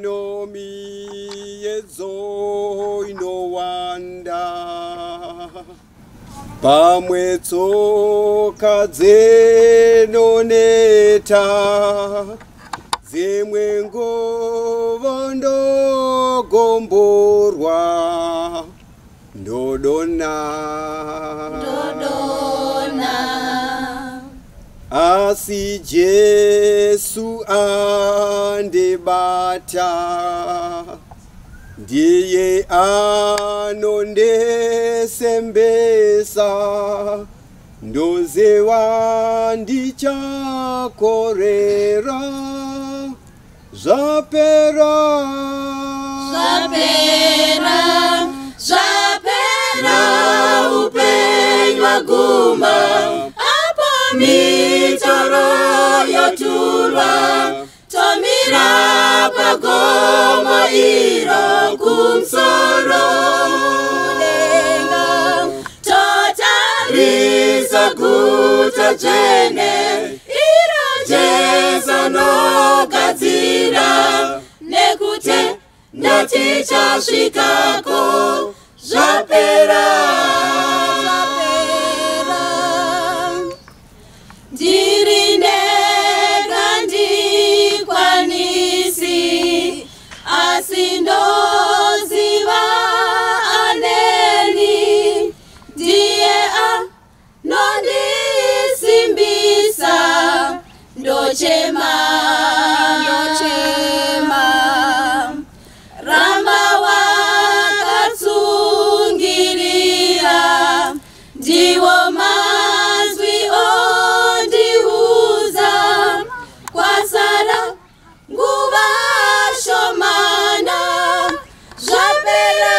no miedzo inowanda pamwe tsoka dzenoneta dzimwe ngovo ndogomborwa ndodona asi Jesu andibata ndiye anondesembesa ndozewa ndichakorera zvapera upenyu waguma apa mitoro yoturwa tomira pagomo iro kumsoro denga totarisa guta dzvene iro Jesu nogadzira nekute ndatichasvikako zvapera ndirinde ngandikwanisi asi ndoziva aneni ndiye anondisimbisa ndochema ramba wakatsungirira ndiwo mazwi ondiudza kwasara nguva shomana zvapera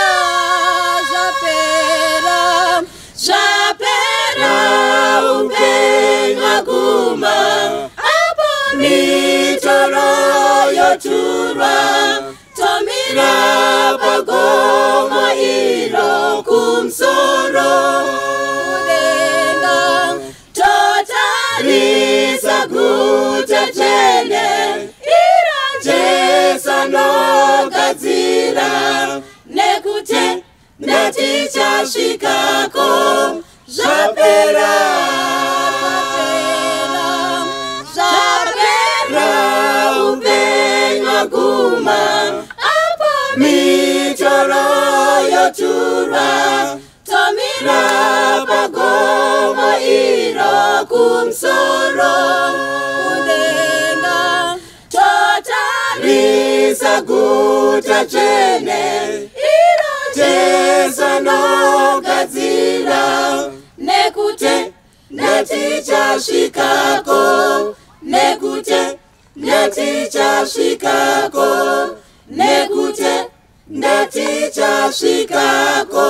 upenyu waguma apo mitoro yoturwa tomira pagomo iro kumsoro denga totarisa guta dzvene iro Jesu nogadzira nekute ndatichasvikako zvapera upenyu waguma apa mitoro yoturwa tomira pagomo iro kumsoro kudenga totarisa guta dzvene iro Jesu nogadzira nekute ndatichasvikako nekute ndatichasvikako